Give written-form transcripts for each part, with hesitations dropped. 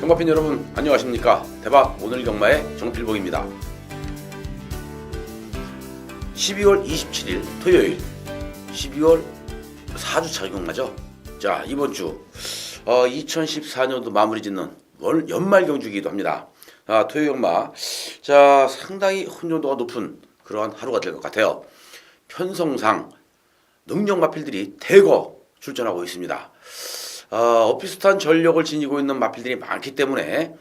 경마팬 여러분 안녕하십니까. 대박 오늘 경마의 정필봉입니다. 12월 27일 토요일 12월 4주차 경마죠. 자, 이번 주 2014년도 마무리 짓는 연말 경주이기도 합니다. 토요일 경마 자 상당히 혼돈도가 높은 그러한 하루가 될 것 같아요. 편성상 능력 마필들이 대거 출전하고 있습니다. 비슷한 전력을 지니고 있는 마필들이 많기 때문에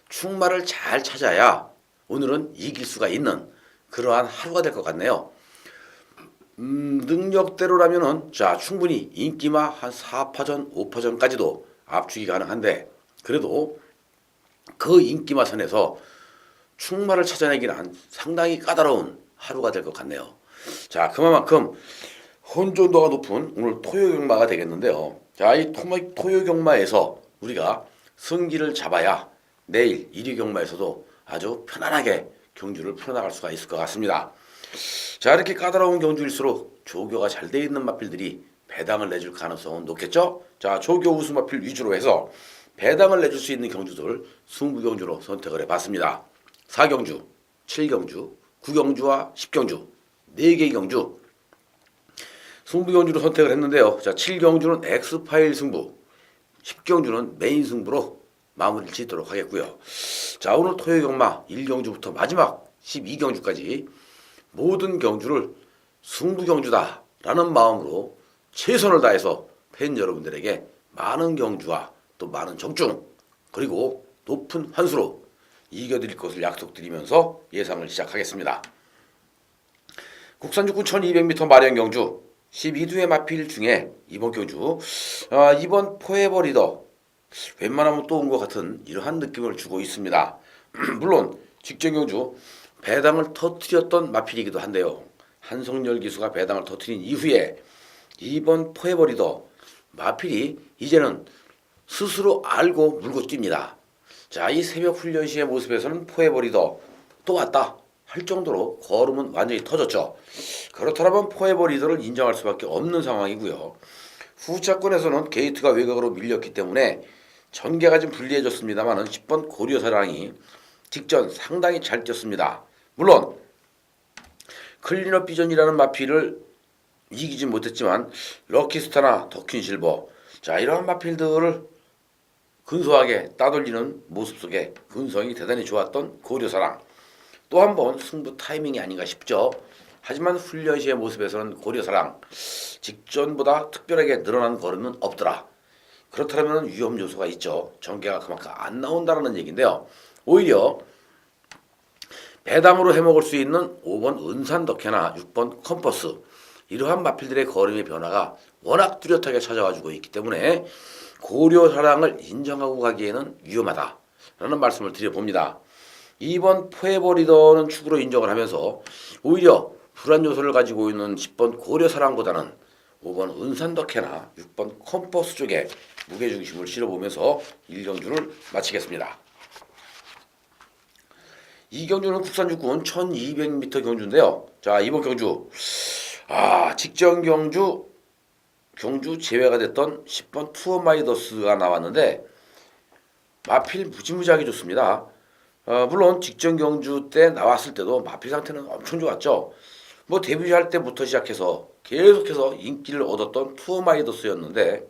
충마를 잘 찾아야 오늘은 이길 수가 있는 그러한 하루가 될 것 같네요. 능력대로라면은 자 충분히 인기마 한 4파전, 5파전까지도 압축이 가능한데 그래도 그 인기마 선에서 충마를 찾아내기는 상당히 까다로운 하루가 될 것 같네요. 자 그만큼 혼돈도가 높은 오늘 토요 경마가 되겠는데요. 자, 이 토요 경마에서 우리가 승기를 잡아야 내일 일위 경마에서도 아주 편안하게 경주를 풀어나갈 수가 있을 것 같습니다. 자, 이렇게 까다로운 경주일수록 조교가 잘 돼 있는 마필들이 배당을 내줄 가능성은 높겠죠? 자, 조교 우수 마필 위주로 해서 배당을 내줄 수 있는 경주들 승부 경주로 선택을 해봤습니다. 4경주, 7경주, 9경주와 10경주 4개의 경주 승부 경주로 선택을 했는데요. 자, 7경주는 X파일 승부, 10경주는 메인 승부로 마무리를 짓도록 하겠고요. 자, 오늘 토요 경마 1경주부터 마지막 12경주까지 모든 경주를 승부 경주다라는 마음으로 최선을 다해서 팬 여러분들에게 많은 경주와 또 많은 적중 그리고 높은 환수로 이겨드릴 것을 약속드리면서 예상을 시작하겠습니다. 국산육군 1200m 마련 경주 12두의 마필 중에 이번 경주 이번 포에버 리더 웬만하면 또 온 것 같은 이러한 느낌을 주고 있습니다. 물론 직전 경주 배당을 터뜨렸던 마필이기도 한데요. 한성열 기수가 배당을 터뜨린 이후에 이번 포에버 리더 마필이 이제는 스스로 알고 물고 뜁니다. 자, 이 새벽 훈련 시의 모습에서는 포에버 리더 또 왔다 할 정도로 걸음은 완전히 터졌죠. 그렇다면 포에버 리더를 인정할 수밖에 없는 상황이고요. 후차권에서는 게이트가 외곽으로 밀렸기 때문에 전개가 좀 불리해졌습니다만 10번 고려사랑이 직전 상당히 잘 뛰었습니다. 물론 클린업 비전이라는 마필을 이기지 못했지만 럭키스타나 더퀸실버 자 이러한 마필들을 근소하게 따돌리는 모습 속에 근성이 대단히 좋았던 고려사랑 또 한 번 승부 타이밍이 아닌가 싶죠. 하지만 훈련 시의 모습에서는 고려사랑 직전보다 특별하게 늘어난 걸음은 없더라. 그렇다면 위험 요소가 있죠. 전개가 그만큼 안 나온다는 얘기인데요. 오히려 배당으로 해먹을 수 있는 5번 은산덕회나 6번 컴퍼스 이러한 마필들의 걸음의 변화가 워낙 뚜렷하게 찾아와주고 있기 때문에 고려사랑을 인정하고 가기에는 위험하다라는 말씀을 드려봅니다. 2번 포에버 리더는 축으로 인정을 하면서 오히려 불안 요소를 가지고 있는 10번 고려사랑보다는 5번 은산덕회나 6번 컴퍼스 쪽에 무게중심을 실어보면서 1경주를 마치겠습니다. 2경주는 국산육군 1200m 경주인데요. 자, 이번 경주 직전 경주 제외가 됐던 10번 투어마이더스가 나왔는데 마필 무지무지하게 좋습니다. 물론 직전 경주 때 나왔을 때도 마필 상태는 엄청 좋았죠. 뭐 데뷔할 때부터 시작해서 계속해서 인기를 얻었던 투어마이더스였는데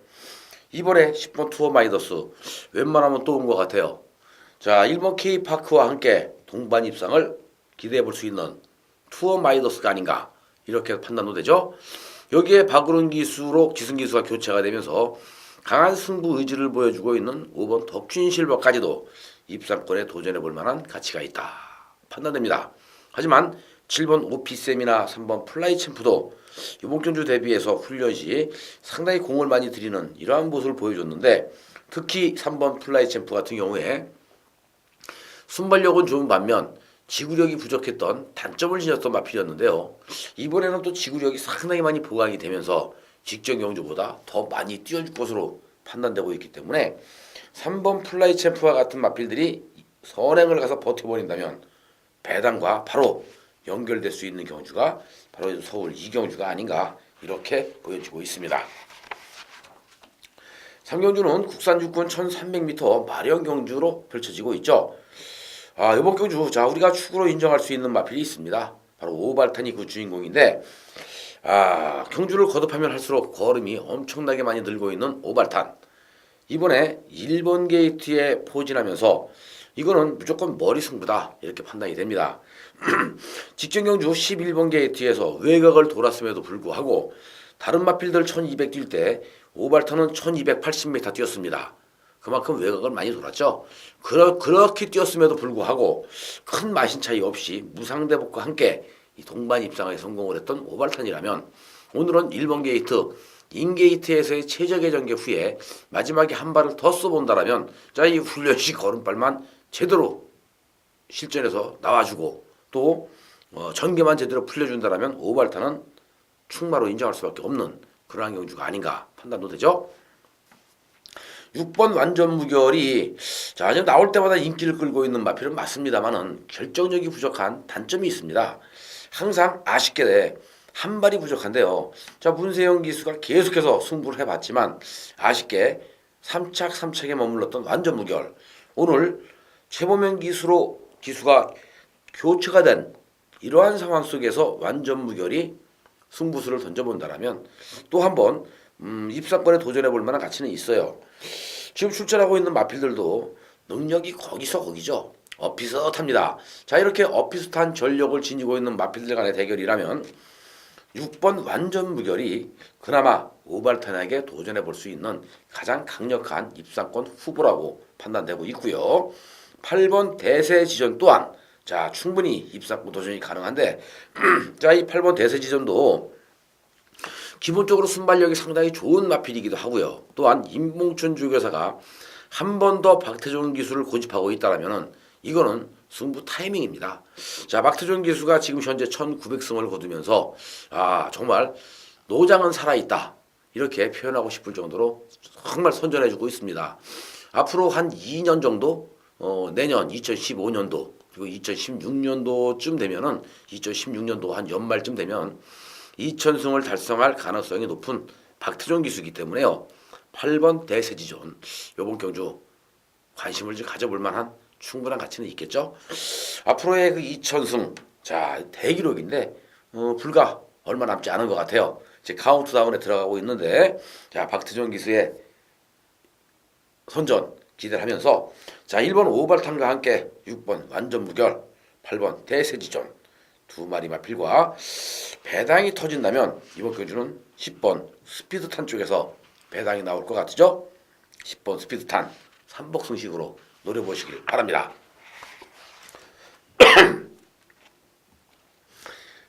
이번에 10번 투어마이더스 웬만하면 또 온 것 같아요. 자, 1번 K파크와 함께 동반 입상을 기대해 볼 수 있는 투어마이더스가 아닌가 이렇게 판단도 되죠. 여기에 박우른 기수로 지승 기수가 교체가 되면서 강한 승부 의지를 보여주고 있는 5번 덕퀸실버까지도 입상권에 도전해 볼 만한 가치가 있다 판단됩니다. 하지만 7번 오피셈이나 3번 플라이 챔프도 이번 경주 대비해서 훈련 시 상당히 공을 많이 들이는 이러한 모습을 보여줬는데 특히 3번 플라이 챔프 같은 경우에 순발력은 좋은 반면 지구력이 부족했던 단점을 지녔던 마필이었는데요. 이번에는 또 지구력이 상당히 많이 보강이 되면서 직전 경주보다 더 많이 뛰어줄 것으로 판단되고 있기 때문에 3번 플라이 챔프와 같은 마필들이 선행을 가서 버텨버린다면 배당과 바로 연결될 수 있는 경주가 바로 서울 2경주가 아닌가 이렇게 보여지고 있습니다. 3경주는 국산 육군 1300m 마련 경주로 펼쳐지고 있죠. 이번 경주 자 우리가 축으로 인정할 수 있는 마필이 있습니다. 바로 오발탄이 그 주인공인데 경주를 거듭하면 할수록 걸음이 엄청나게 많이 늘고 있는 오발탄. 이번에 1번 게이트에 포진하면서 이거는 무조건 머리 승부다 이렇게 판단이 됩니다. 직전 경주 11번 게이트에서 외곽을 돌았음에도 불구하고 다른 마필들 1200 뛸 때 오발탄은 1280m 뛰었습니다. 그만큼 외곽을 많이 돌았죠. 그렇게 뛰었음에도 불구하고 큰 마신 차이 없이 무상대복과 함께 이 동반 입상에 성공을 했던 오발탄이라면 오늘은 1번 게이트 인게이트에서의 최적의 전개 후에 마지막에 한 발을 더 써본다라면 이 훈련식 걸음발만 제대로 실전에서 나와주고 또 전개만 제대로 풀려준다라면 오발탄은 충마로 인정할 수밖에 없는 그러한 경주가 아닌가 판단도 되죠. 6번 완전 무결이 지금 나올 때마다 인기를 끌고 있는 마필은 맞습니다만은 결정력이 부족한 단점이 있습니다. 항상 아쉽게 한 발이 부족한데요. 문세영 기수가 계속해서 승부를 해봤지만 아쉽게 3착 3착에 머물렀던 완전 무결. 오늘 최보명 기수가 교체가 된 이러한 상황 속에서 완전 무결이 승부수를 던져본다라면 또 한번 입상권에 도전해볼 만한 가치는 있어요. 지금 출전하고 있는 마필들도 능력이 거기서 비슷합니다. 이렇게 비슷한 전력을 지니고 있는 마필들 간의 대결이라면 6번 완전 무결이 그나마 오발탄에게 도전해 볼 수 있는 가장 강력한 입상권 후보라고 판단되고 있고요. 8번 대세지전 또한 충분히 입상권 도전이 가능한데 이 8번 대세지전도 기본적으로 순발력이 상당히 좋은 마필이기도 하고요. 또한 임봉춘 주교사가 한 번 더 박태종 기수를 고집하고 있다라면은 이거는 승부 타이밍입니다. 박태종 기수가 지금 현재 1900승을 거두면서 정말 노장은 살아있다 이렇게 표현하고 싶을 정도로 정말 선전해주고 있습니다. 앞으로 한 2년 정도 내년 2015년도 그리고 2016년도쯤 되면은 2016년도 한 연말쯤 되면 2000승을 달성할 가능성이 높은 박태종 기수이기 때문에요. 8번 대세지전 이번 경주 관심을 좀 가져볼 만한 충분한 가치는 있겠죠. 앞으로의 그 2000승 대기록인데 불과 얼마 남지 않은 것 같아요. 이제 카운트다운에 들어가고 있는데 박태종 기수의 선전 기대를 하면서 1번 오발탄과 함께 6번 완전 무결 8번 대세지전 두 마리 마필과 배당이 터진다면 이번 경주는 10번 스피드탄 쪽에서 배당이 나올 것 같죠? 10번 스피드탄 3복승식으로 노려보시길 바랍니다.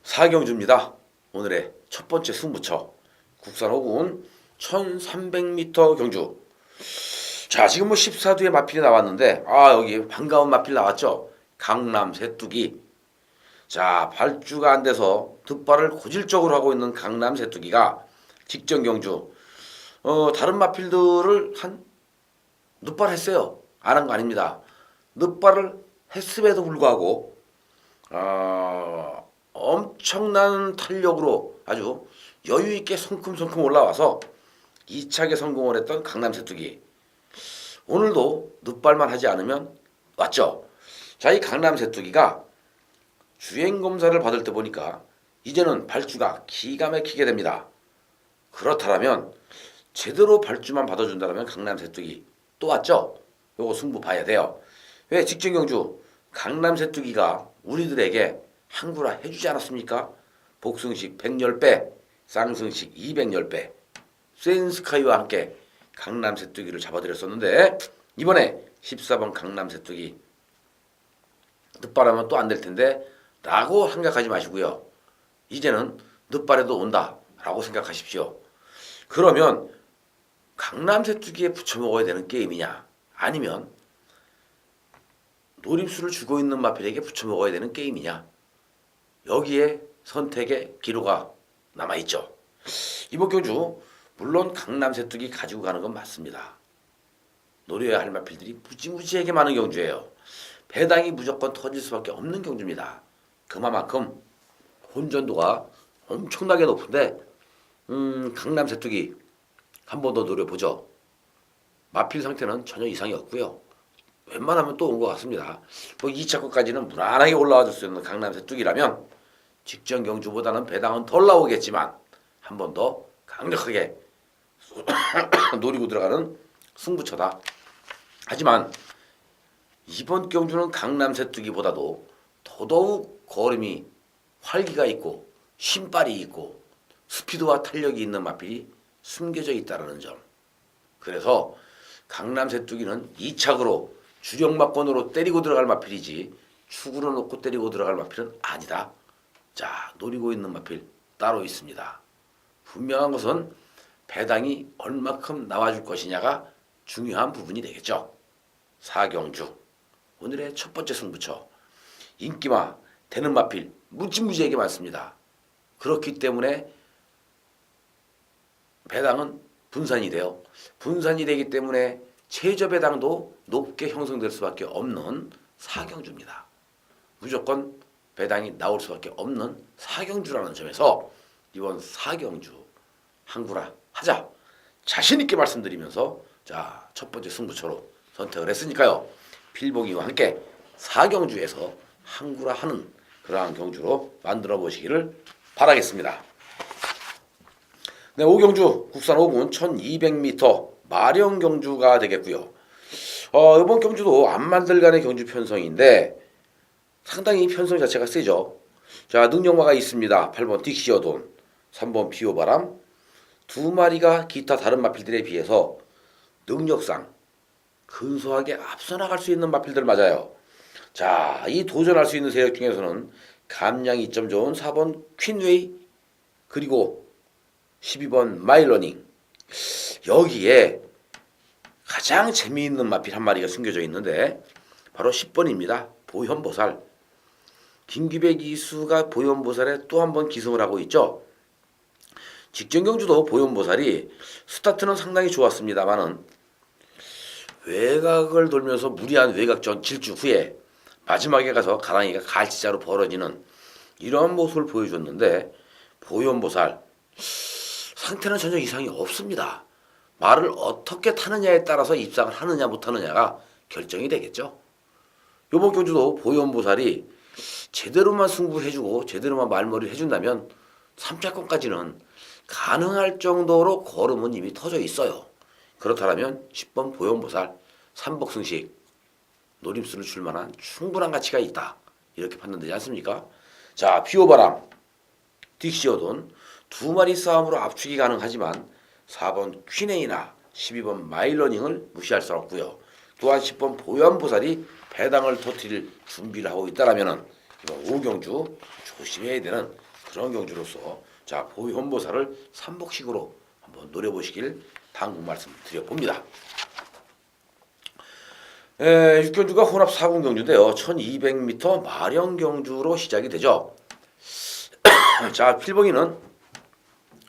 4경주입니다. 오늘의 첫 번째 승부처 국산 호군 1300m 경주. 지금 14두의 마필이 나왔는데 여기 반가운 마필 나왔죠? 강남 새뚜기. 발주가 안 돼서 득발을 고질적으로 하고 있는 강남 새뚜기가 직전 경주 다른 마필들을 늑발했어요. 안 한 거 아닙니다. 늑발을 했음에도 불구하고 엄청난 탄력으로 아주 여유 있게 성큼성큼 올라와서 2착에 성공을 했던 강남 새뚜기. 오늘도 늑발만 하지 않으면 왔죠. 이 강남 새뚜기가 주행 검사를 받을 때 보니까 이제는 발주가 기가 막히게 됩니다. 그렇다면 제대로 발주만 받아준다면 강남 새뚜기 또 왔죠. 요거 승부 봐야 돼요. 왜 직전 경주 강남 새뚜기가 우리들에게 항구라 해주지 않았습니까? 복승식 110배, 쌍승식 210배, 센스카이와 함께 강남 새뚜기를 잡아드렸었는데 이번에 14번 강남 새뚜기 늑발하면 또 안 될 텐데 라고 생각하지 마시고요. 이제는 늑발에도 온다 라고 생각하십시오. 그러면 강남 새뚜기에 붙여 먹어야 되는 게임이냐 아니면 노림수를 주고 있는 마필에게 붙여 먹어야 되는 게임이냐, 여기에 선택의 기로가 남아있죠. 이번 경주 물론 강남 새뚜기 가지고 가는 건 맞습니다. 노려야 할 마필들이 무지무지하게 많은 경주예요. 배당이 무조건 터질 수밖에 없는 경주입니다. 그만큼 혼전도가 엄청나게 높은데 강남 새뚜기 한 번 더 노려보죠. 마필 상태는 전혀 이상이 없고요. 웬만하면 또 온 것 같습니다. 뭐 2차권까지는 무난하게 올라와 줄 수 있는 강남새 뚝이라면 직전 경주보다는 배당은 덜 나오겠지만 한 번 더 강력하게 노리고 들어가는 승부처다. 하지만 이번 경주는 강남새 뚝이보다도 더더욱 걸음이 활기가 있고 신발이 있고 스피드와 탄력이 있는 마필이 숨겨져 있다는 점. 그래서 강남새 뚝이는 2착으로 주력마권으로 때리고 들어갈 마필이지 축으로 놓고 때리고 들어갈 마필은 아니다. 자, 노리고 있는 마필 따로 있습니다. 분명한 것은 배당이 얼마큼 나와줄 것이냐가 중요한 부분이 되겠죠. 4경주 오늘의 첫 번째 승부처 인기마 되는 마필 무지무지하게 많습니다. 그렇기 때문에 배당은 분산이 돼요. 분산이 되기 때문에 최저 배당도 높게 형성될 수밖에 없는 4경주입니다. 무조건 배당이 나올 수밖에 없는 4경주라는 점에서 이번 4경주 한구라 하자 자신 있게 말씀드리면서 자, 첫 번째 승부처로 선택을 했으니까요. 필봉이와 함께 4경주에서 한구라 하는 그러한 경주로 만들어 보시기를 바라겠습니다. 네, 5경주 국산 5군 1200m 마령 경주가 되겠고요. 이번 경주도 앞만들간의 경주 편성인데 상당히 편성 자체가 세죠. 자, 능력마가 있습니다. 8번 딕시어돈, 3번 비오바람. 두 마리가 기타 다른 마필들에 비해서 능력상 근소하게 앞서 나갈 수 있는 마필들 맞아요. 자, 이 도전할 수 있는 세력 중에서는 감량 2점 좋은 4번 퀸웨이 그리고 12번 마일러닝. 여기에 가장 재미있는 마필 한 마리가 숨겨져 있는데 바로 10번입니다. 보현보살. 김기배 기수가 보현보살에 또 한 번 기승을 하고 있죠. 직전 경주도 보현보살이 스타트는 상당히 좋았습니다만은 외곽을 돌면서 무리한 외곽전 질주 후에 마지막에 가서 가랑이가 갈치자로 벌어지는 이런 모습을 보여줬는데 보현보살 상태는 전혀 이상이 없습니다. 말을 어떻게 타느냐에 따라서 입상을 하느냐 못하느냐가 결정이 되겠죠. 이번 경주도 보현보살이 제대로만 승부해주고 제대로만 말머리를 해준다면 3차권까지는 가능할 정도로 걸음은 이미 터져 있어요. 그렇다면 10번 보현보살 3복승식 노림수를 줄 만한 충분한 가치가 있다. 이렇게 판단되지 않습니까? 자, 비오바람, 딕시어돈 두 마리 싸움으로 압축이 가능하지만 4번 퀸에이나 12번 마일러닝을 무시할 수 없고요. 또한 10번 보현보살이 배당을 터뜨릴 준비를 하고 있다라면은 이번 5경주 조심해야 되는 그런 경주로서 자, 보현보살을 3복식으로 한번 노려보시길 당부 말씀드려봅니다. 6경주가 혼합 4군 경주인데요. 1200m 마령 경주로 시작이 되죠. 자, 필봉이는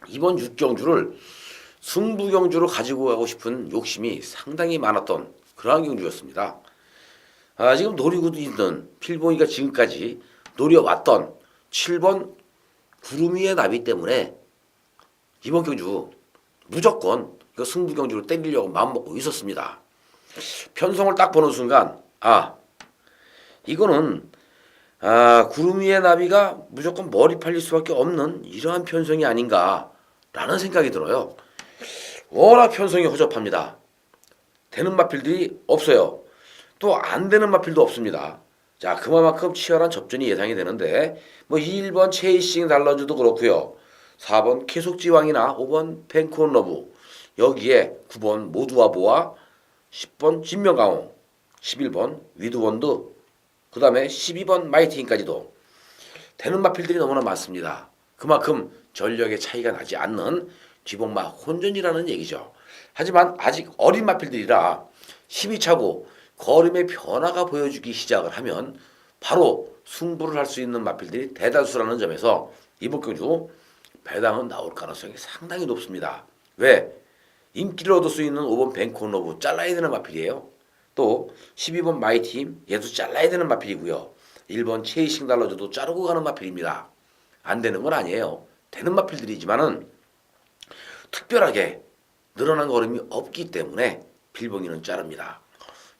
이번 6경주를 승부 경주로 가지고 가고 싶은 욕심이 상당히 많았던 그러한 경주였습니다. 지금 노리고 있는 필봉이가 지금까지 노려왔던 7번 구름 위의 나비 때문에 이번 경주 무조건 승부 경주로 때리려고 마음먹고 있었습니다. 편성을 딱 보는 순간 이거는 구름 위의 나비가 무조건 머리 팔릴 수밖에 없는 이러한 편성이 아닌가라는 생각이 들어요. 워낙 편성이 허접합니다. 되는 마필들이 없어요. 또 안 되는 마필도 없습니다. 자, 그만큼 치열한 접전이 예상이 되는데 1번 체이싱 달러즈도 그렇고요. 4번 계속지왕이나 5번 뱅크온러브 여기에 9번 모두와보아 10번 진명강호 11번 위드원드 그 다음에 12번 마이팅까지도 되는 마필들이 너무나 많습니다. 그만큼 전력의 차이가 나지 않는 뒤복마 혼전이라는 얘기죠. 하지만 아직 어린 마필들이라 12차고 걸음의 변화가 보여주기 시작을 하면 바로 승부를 할 수 있는 마필들이 대다수라는 점에서 이번 경주 배당은 나올 가능성이 상당히 높습니다. 왜? 인기를 얻을 수 있는 5번 뱅크온러브 잘라야 되는 마필이에요. 또 12번 마이팀 얘도 잘라야 되는 마필이고요. 1번 체이싱 달러즈도 자르고 가는 마필입니다. 안 되는 건 아니에요. 되는 마필들이지만은 특별하게 늘어난 걸음이 없기 때문에 필봉이는 자릅니다.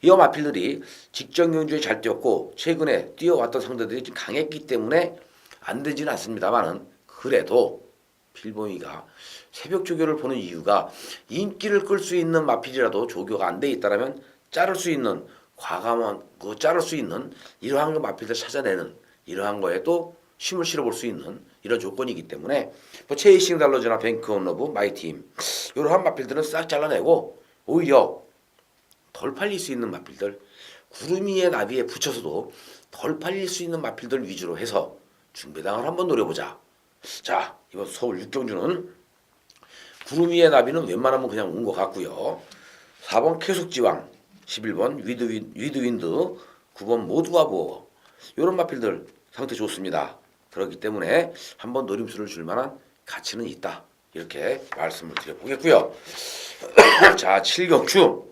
이 마필들이 직전 경주에 잘 뛰었고 최근에 뛰어왔던 상대들이 좀 강했기 때문에 안 되지는 않습니다만은 그래도 필봉이가 새벽 조교를 보는 이유가 인기를 끌 수 있는 마필이라도 조교가 안 돼 있다라면 자를 수 있는 과감한 자를 수 있는 이러한 마필들 찾아내는 이러한 거에 또 힘을 실어볼 수 있는 이런 조건이기 때문에 뭐 체이싱 달러즈나 뱅크 온 러브 마이팀 이러한 마필들은 싹 잘라내고 오히려 덜 팔릴 수 있는 마필들 구름 위의 나비에 붙여서도 덜 팔릴 수 있는 마필들 위주로 해서 중배당을 한번 노려보자. 자, 이번 서울 6경주는 구름 위의 나비는 웬만하면 그냥 온 것 같고요. 4번 계속지왕, 11번 위드윈드, 9번 모두와 보어 이런 마필들 상태 좋습니다. 그렇기 때문에 한번 노림수를 줄 만한 가치는 있다. 이렇게 말씀을 드려보겠고요. 자, 7경주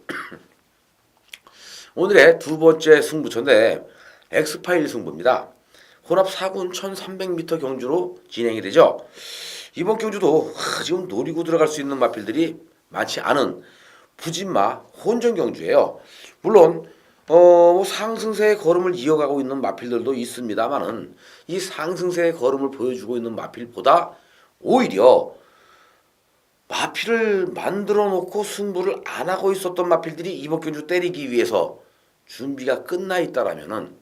오늘의 두 번째 승부처인데 엑스파일 승부입니다. 혼합 4군 1300m 경주로 진행이 되죠. 이번 경주도 지금 노리고 들어갈 수 있는 마필들이 많지 않은 부진마 혼전 경주예요. 물론 상승세의 걸음을 이어가고 있는 마필들도 있습니다만은 이 상승세의 걸음을 보여주고 있는 마필보다 오히려 마필을 만들어 놓고 승부를 안 하고 있었던 마필들이 이번 경주 때리기 위해서 준비가 끝나 있다라면은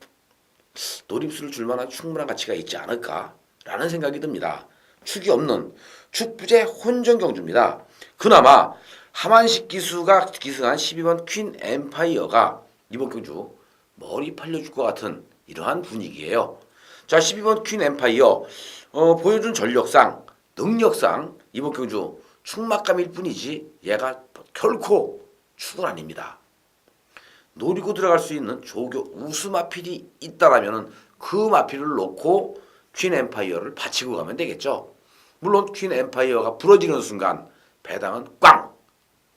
노림수를 줄 만한 충분한 가치가 있지 않을까라는 생각이 듭니다. 축이 없는 축부제 혼전 경주입니다. 그나마 하만식 기수가 기승한 12번 퀸 엠파이어가 이번 경주 머리 팔려줄 것 같은 이러한 분위기예요. 자, 12번 퀸 엠파이어 보여준 전력상 능력상 이번 경주 축막감일 뿐이지 얘가 결코 축은 아닙니다. 노리고 들어갈 수 있는 조교 우수 마필이 있다라면은 그 마필을 놓고 퀸 엠파이어를 바치고 가면 되겠죠. 물론 퀸 엠파이어가 부러지는 순간 배당은 꽝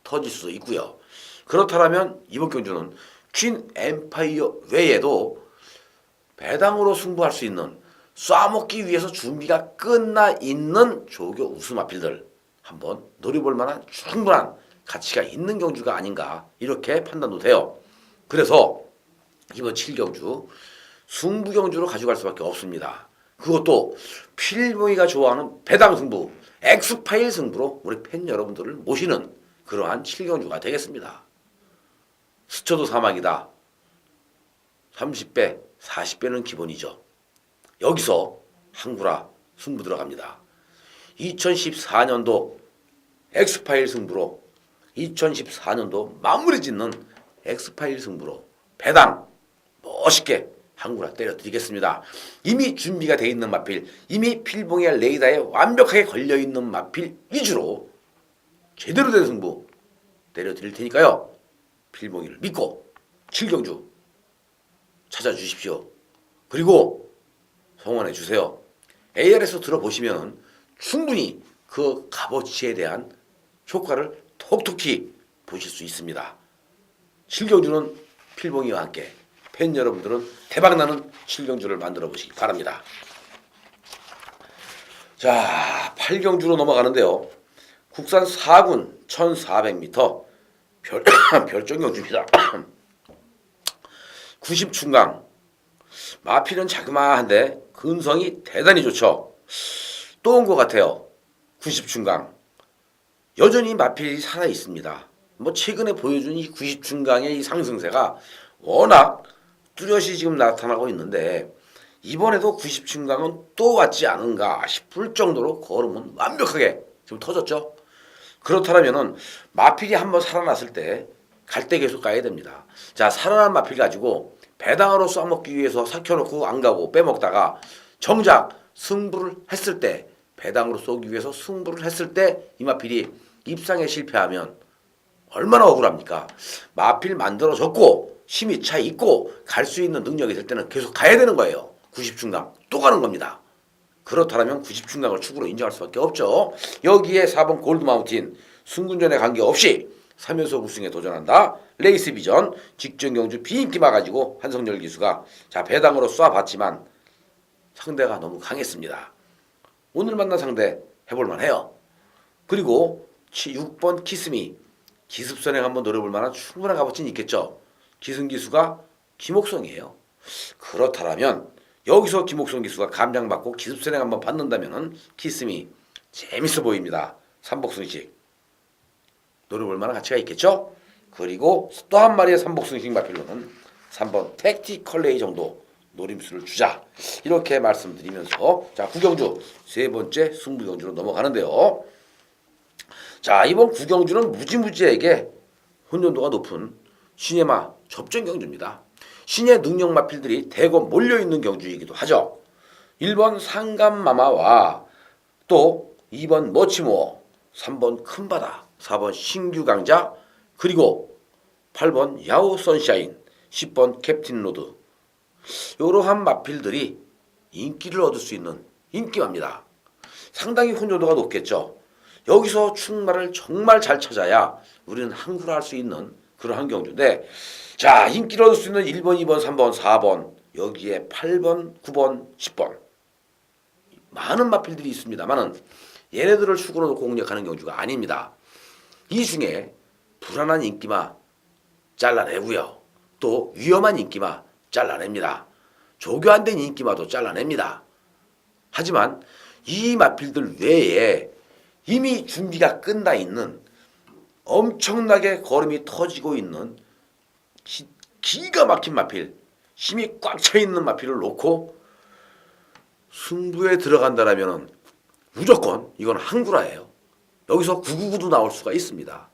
터질 수도 있고요. 그렇다면 이번 경주는 퀸 엠파이어 외에도 배당으로 승부할 수 있는 쏴먹기 위해서 준비가 끝나 있는 조교 우수 마필들 한번 노려볼 만한 충분한 가치가 있는 경주가 아닌가 이렇게 판단도 돼요. 그래서 이번 7경주 승부경주로 가져갈 수밖에 없습니다. 그것도 필봉이가 좋아하는 배당 승부, 엑스파일 승부로 우리 팬 여러분들을 모시는 그러한 7경주가 되겠습니다. 스쳐도 사막이다. 30배, 40배는 기본이죠. 여기서 한구라 승부 들어갑니다. 2014년도 엑스파일 승부로 2014년도 마무리 짓는 엑스파일 승부로 배당 멋있게 한구라 때려드리겠습니다. 이미 준비가 되어 있는 마필, 이미 필봉의 레이더에 완벽하게 걸려있는 마필 위주로 제대로 된 승부 때려드릴 테니까요. 필봉이를 믿고 7경주 찾아주십시오. 그리고 성원해 주세요. AR에서 들어보시면 충분히 그 값어치에 대한 효과를 톡톡히 보실 수 있습니다. 7경주는 필봉이와 함께 팬 여러분들은 대박나는 7경주를 만들어 보시기 바랍니다. 자, 8경주로 넘어가는데요. 국산 4군 1400m 별종경주입니다. 90충강 마필은 자그마한데 근성이 대단히 좋죠. 또 온 것 같아요. 90충강 여전히 마필이 살아있습니다. 뭐 최근에 보여준 이 90충강의 이 상승세가 워낙 뚜렷이 지금 나타나고 있는데 이번에도 90충강은 또 왔지 않은가 싶을 정도로 걸음은 완벽하게 지금 터졌죠. 그렇다면은 마필이 한번 살아났을 때 갈 때 계속 가야 됩니다. 자, 살아난 마필 가지고 배당으로 쏴먹기 위해서 삭혀놓고 안 가고 빼먹다가 정작 승부를 했을 때 배당으로 쏘기 위해서 승부를 했을 때 이 마필이 입상에 실패하면 얼마나 억울합니까? 마필 만들어졌고 힘이 차 있고 갈 수 있는 능력이 될 때는 계속 가야 되는 거예요. 90충강 또 가는 겁니다. 그렇다면 90충강을 축으로 인정할 수밖에 없죠. 여기에 4번 골드마운틴 승군전에 관계없이 3연속 우승에 도전한다. 레이스 비전 직전 경주 비인기마 가지고 한성열 기수가 자 배당으로 쏴봤지만 상대가 너무 강했습니다. 오늘 만난 상대 해볼만 해요. 그리고 6번 키스미 기습선행 한번 노려볼 만한 충분한 값어치는 있겠죠. 기승기수가 김옥성이에요. 그렇다면 여기서 김옥성 기수가 감장받고 기습선행 한번 받는다면 키스미 재밌어 보입니다. 삼복승식 노려볼 만한 가치가 있겠죠. 그리고 또 한 마리의 삼복승식 마필로는 3번 택티컬레이 정도 노림수를 주자, 이렇게 말씀드리면서 자, 구경주 세 번째 승부경주로 넘어가는데요. 자, 이번 구경주는 무지무지에게 혼돈도가 높은 신예마 접전 경주입니다. 신예 능력 마필들이 대거 몰려있는 경주이기도 하죠. 1번 상감마마와 또 2번 머치모어, 3번 큰바다, 4번 신규강자, 그리고 8번 야오 선샤인, 10번 캡틴 로드, 이러한 마필들이 인기를 얻을 수 있는 인기마입니다. 상당히 혼돈도가 높겠죠. 여기서 충마를 정말 잘 찾아야 우리는 항구를 할 수 있는 그러한 경주인데, 자, 인기를 얻을 수 있는 1번, 2번, 3번, 4번, 여기에 8번, 9번, 10번 많은 마필들이 있습니다만은 얘네들을 축으로 놓고 공략하는 경주가 아닙니다. 이 중에 불안한 인기마 잘라내고요. 또 위험한 인기마 잘라냅니다. 조교 안 된 인기마도 잘라냅니다. 하지만 이 마필들 외에 이미 준비가 끝나 있는 엄청나게 걸음이 터지고 있는 기가 막힌 마필, 힘이 꽉 차 있는 마필을 놓고 승부에 들어간다라면 무조건 이건 항구라예요. 여기서 999도 나올 수가 있습니다.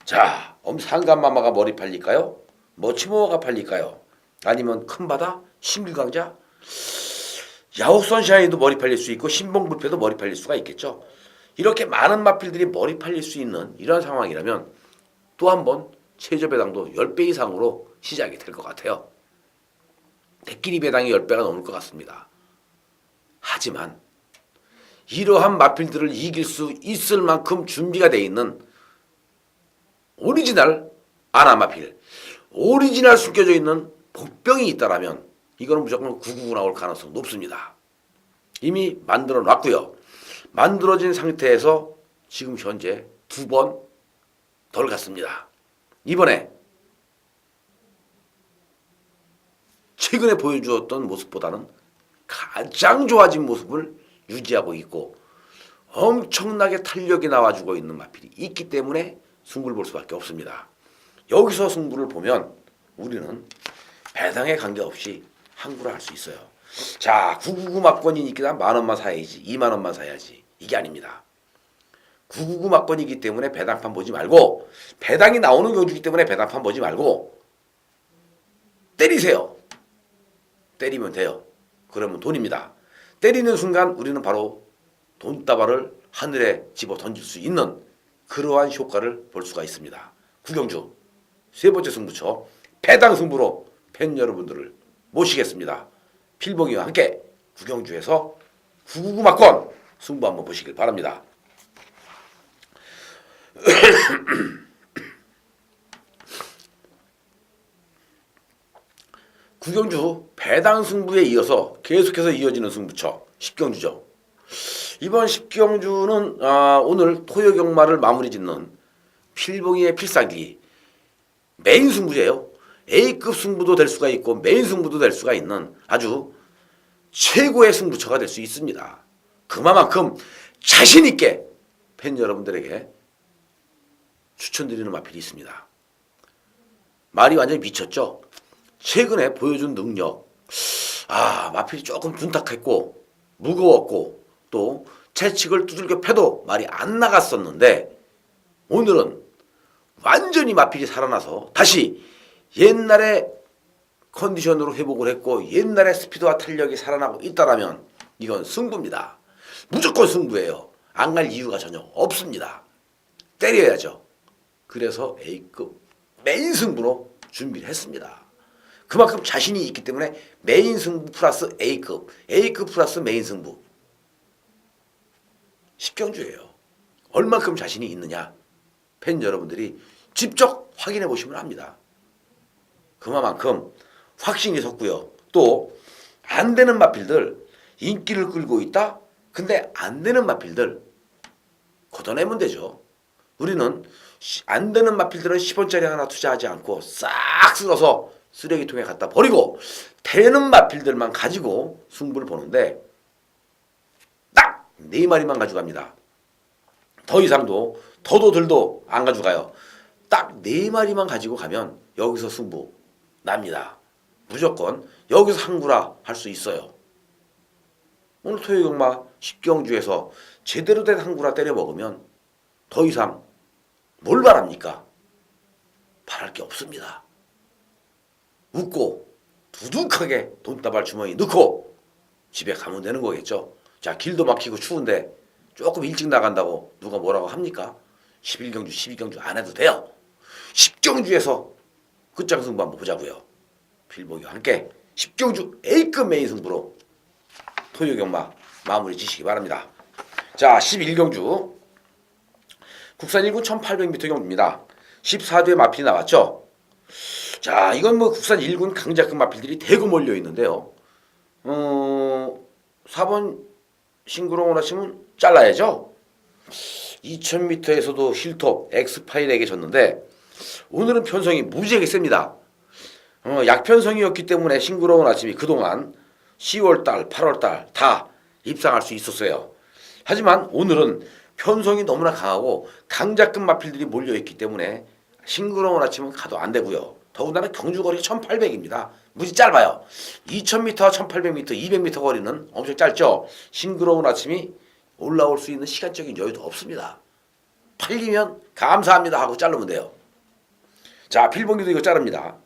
자, 상감마마가 머리 팔릴까요? 머치모어가 팔릴까요? 아니면 큰바다, 신규강자, 야호 선샤인도 머리 팔릴 수 있고 신봉불패도 머리 팔릴 수가 있겠죠. 이렇게 많은 마필들이 머리 팔릴 수 있는 이런 상황이라면 또 한 번 최저 배당도 10배 이상으로 시작이 될 것 같아요. 대끼리 배당이 10배가 넘을 것 같습니다. 하지만 이러한 마필들을 이길 수 있을 만큼 준비가 되어 있는 오리지널 아나마필, 오리지널 숨겨져 있는 복병이 있다라면 이거는 무조건 999 나올 가능성 높습니다. 이미 만들어 놨고요. 만들어진 상태에서 지금 현재 2번 덜 갔습니다. 이번에 최근에 보여주었던 모습보다는 가장 좋아진 모습을 유지하고 있고 엄청나게 탄력이 나와주고 있는 마필이 있기 때문에 승부를 볼 수밖에 없습니다. 여기서 승부를 보면 우리는 배당에 관계없이 항구를 할 수 있어요. 자, 999 막권이니까 10,000원만 사야지, 20,000원만 사야지, 이게 아닙니다. 999 막권이기 때문에 배당판 보지 말고, 배당이 나오는 경주이기 때문에 배당판 보지 말고 때리세요. 때리면 돼요. 그러면 돈입니다. 때리는 순간 우리는 바로 돈다발을 하늘에 집어 던질 수 있는 그러한 효과를 볼 수가 있습니다. 구경주 세 번째 승부처 배당 승부로 팬 여러분들을 모시겠습니다. 필봉이와 함께 구경주에서 999 막권 승부 한번 보시길 바랍니다. 구경주 배당 승부에 이어서 계속해서 이어지는 승부처 10경주죠. 이번 10경주는 오늘 토요경마를 마무리 짓는 필봉이의 필살기 메인 승부예요. A급 승부도 될 수가 있고 메인 승부도 될 수가 있는 아주 최고의 승부처가 될 수 있습니다. 그만큼 자신 있게 팬 여러분들에게 추천드리는 마필이 있습니다. 말이 완전히 미쳤죠. 최근에 보여준 능력, 마필이 조금 둔탁했고 무거웠고 또 채찍을 두들겨 패도 말이 안 나갔었는데 오늘은 완전히 마필이 살아나서 다시 옛날의 컨디션으로 회복을 했고 옛날의 스피드와 탄력이 살아나고 있다라면 이건 승부입니다. 무조건 승부예요. 안 갈 이유가 전혀 없습니다. 때려야죠. 그래서 A급 메인 승부로 준비를 했습니다. 그만큼 자신이 있기 때문에 메인 승부 플러스 A급, A급 플러스 메인 승부 10경주예요. 얼만큼 자신이 있느냐 팬 여러분들이 직접 확인해 보시면 압니다. 그만큼 확신이 섰고요. 또 안 되는 마필들 인기를 끌고 있다? 근데 안 되는 마필들 걷어내면 되죠. 우리는 안 되는 마필들은 10원짜리 하나 투자하지 않고 싹 쓸어서 쓰레기통에 갖다 버리고 되는 마필들만 가지고 승부를 보는데 딱 4마리만 가져갑니다. 더 이상도 더도 덜도 안 가져가요. 딱 4마리만 가지고 가면 여기서 승부 납니다. 무조건 여기서 항구라 할 수 있어요. 오늘 토요경마 10경주에서 제대로 된 항구라 때려 먹으면 더 이상 뭘 바랍니까? 바랄 게 없습니다. 웃고 두둑하게 돈다발 주머니 넣고 집에 가면 되는 거겠죠. 자, 길도 막히고 추운데 조금 일찍 나간다고 누가 뭐라고 합니까? 11경주 12경주 안 해도 돼요. 10경주에서 끝장 승부 한번 보자고요. 필복이와 함께 10경주 A급 메인 승부로 토요경마 마무리 지시기 바랍니다. 자, 11경주 국산 1군 1800m 경주입니다. 14대 마필이 나왔죠. 자, 이건 뭐 국산 1군 강자급 마필들이 대거 몰려 있는데요. 4번 싱그러운 하시면 잘라야죠. 2000m에서도 힐톱 엑스파일에게 졌는데 오늘은 편성이 무지하게 셉니다. 약편성이었기 때문에 싱그러운 아침이 그동안 10월달, 8월달 다 입상할 수 있었어요. 하지만 오늘은 편성이 너무나 강하고 강자급 마필들이 몰려있기 때문에 싱그러운 아침은 가도 안 되고요. 더군다나 경주거리 1800입니다. 무지 짧아요. 2000m, 1800m, 200m 거리는 엄청 짧죠. 싱그러운 아침이 올라올 수 있는 시간적인 여유도 없습니다. 팔리면 감사합니다 하고 자르면 돼요. 자, 필봉기도 이거 자릅니다.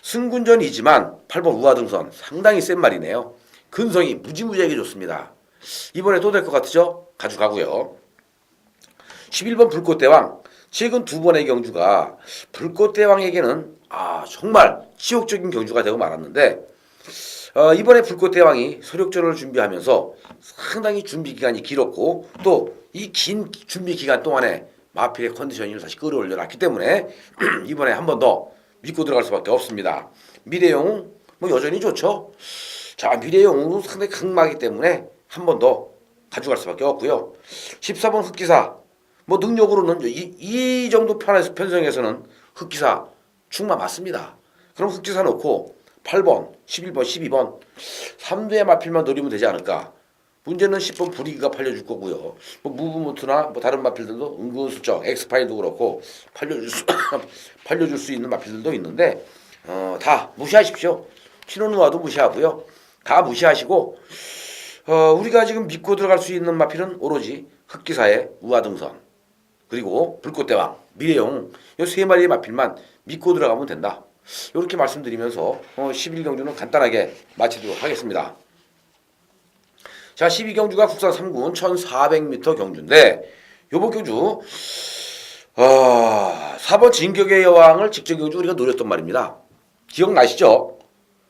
승군전이지만 8번 우하등선 상당히 센 말이네요. 근성이 무지무지하게 좋습니다. 이번에 또 될 것 같으죠? 가져가고요. 11번 불꽃대왕 최근 2번의 경주가 불꽃대왕에게는 정말 치욕적인 경주가 되고 말았는데 이번에 불꽃대왕이 서력전을 준비하면서 상당히 준비 기간이 길었고 또 이 긴 준비 기간 동안에 마필의 컨디션을 다시 끌어올려 놨기 때문에 이번에 한 번 더 믿고 들어갈 수밖에 없습니다. 미래영웅 뭐 여전히 좋죠. 자, 미래영웅은 상당히 강마기 때문에 한 번 더 가져갈 수밖에 없고요. 14번 흑기사 뭐 능력으로는 이 정도 편성에서는 흑기사 충마 맞습니다. 그럼 흑기사 넣고 8번, 11번, 12번 3두의 마필만 노리면 되지 않을까. 문제는 10번 불이기가 팔려줄 거고요. 뭐 무브먼트나 뭐 다른 마필들도 은근슬쩍 엑스파일도 그렇고 팔려줄 수 있는 마필들도 있는데 다 무시하십시오. 신혼우화도 무시하고요. 다 무시하시고 우리가 지금 믿고 들어갈 수 있는 마필은 오로지 흑기사의 우하등선 그리고 불꽃대왕, 미래영 이 3마리의 마필만 믿고 들어가면 된다. 이렇게 말씀드리면서 11경주는 간단하게 마치도록 하겠습니다. 자, 12경주가 국산 3군 1400m 경주인데 요번 경주 4번 진격의 여왕을 직전 경주 우리가 노렸던 말입니다. 기억나시죠?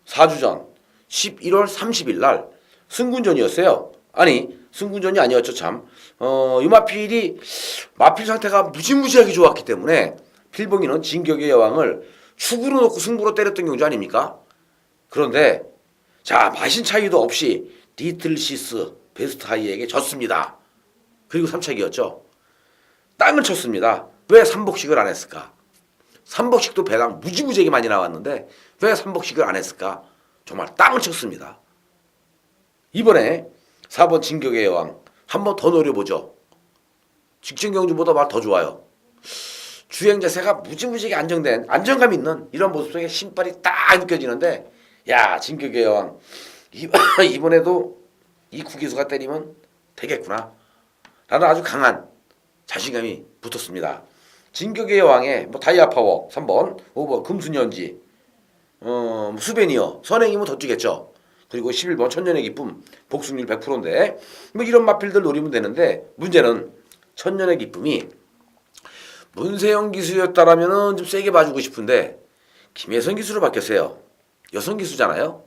4주 전 11월 30일 날 승군전이었어요. 아니 승군전이 아니었죠 참. 이 마필 상태가 무지무지하게 좋았기 때문에 필봉이는 진격의 여왕을 축으로 놓고 승부로 때렸던 경주 아닙니까? 그런데 자, 마신 차이도 없이 디틀시스 베스트 하이에게 졌습니다. 그리고 3차기였죠. 땅을 쳤습니다. 왜 삼복식을 안 했을까? 삼복식도 배당 무지무지하게 많이 나왔는데 왜 삼복식을 안 했을까? 정말 땅을 쳤습니다. 이번에 4번 진격의 여왕 한 번 더 노려보죠. 직전 경주보다 말 더 좋아요. 주행 자세가 무지무지하게 안정된 안정감 있는 이런 모습 속에 신발이 딱 느껴지는데 야, 진격의 여왕 이번에도 이 구기수가 때리면 되겠구나 라는 아주 강한 자신감이 붙었습니다. 진격의 여왕의 뭐 다이아파워 3번 5번 금순연지 수베니어 선행이면 더 뛰겠죠. 그리고 11번 천년의 기쁨 복승률 100%인데 뭐 이런 마필들 노리면 되는데 문제는 천년의 기쁨이 문세영 기수였다라면은 좀 세게 봐주고 싶은데 김혜선 기수로 바뀌었어요. 여성 기수잖아요.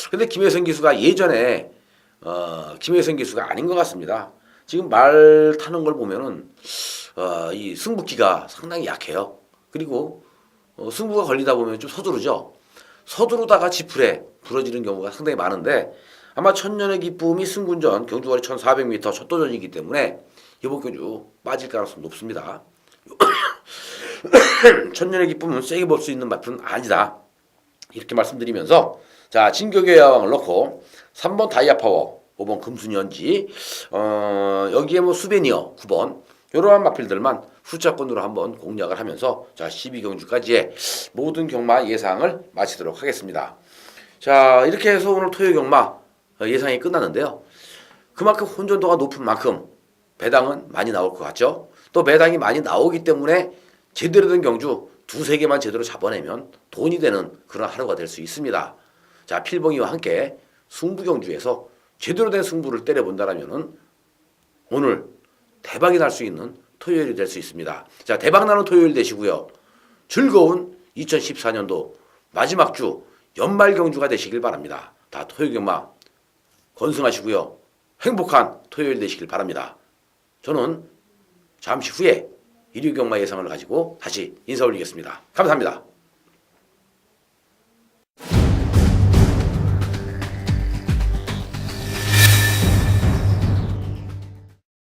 근데 김혜선 기수가 예전에 김혜선 기수가 아닌 것 같습니다. 지금 말 타는 걸 보면은 이 승부기가 상당히 약해요. 그리고 승부가 걸리다 보면 좀 서두르죠. 서두르다가 지풀에 부러지는 경우가 상당히 많은데 아마 천년의 기쁨이 승군전 경주거리 1400m 첫 도전이기 때문에 이번 경주 빠질 가능성이 높습니다. 천년의 기쁨은 세게 볼 수 있는 맛은 아니다. 이렇게 말씀드리면서 자 진격의 여왕을 넣고 3번 다이아파워, 5번 금순연지, 여기에 뭐 수베니어 9번 이러한 마필들만 숫자권으로 한번 공략을 하면서 자 12경주까지의 모든 경마 예상을 마치도록 하겠습니다. 자 이렇게 해서 오늘 토요 경마 예상이 끝났는데요. 그만큼 혼전도가 높은 만큼 배당은 많이 나올 것 같죠. 또 배당이 많이 나오기 때문에 제대로 된 경주 두세 개만 제대로 잡아내면 돈이 되는 그런 하루가 될 수 있습니다. 자 필봉이와 함께 승부경주에서 제대로 된 승부를 때려본다라면은 오늘 대박이 날 수 있는 토요일이 될 수 있습니다. 자 대박나는 토요일 되시고요. 즐거운 2014년도 마지막 주 연말 경주가 되시길 바랍니다. 다 토요 경마 건승하시고요. 행복한 토요일 되시길 바랍니다. 저는 잠시 후에 일요 경마 예상을 가지고 다시 인사 올리겠습니다. 감사합니다.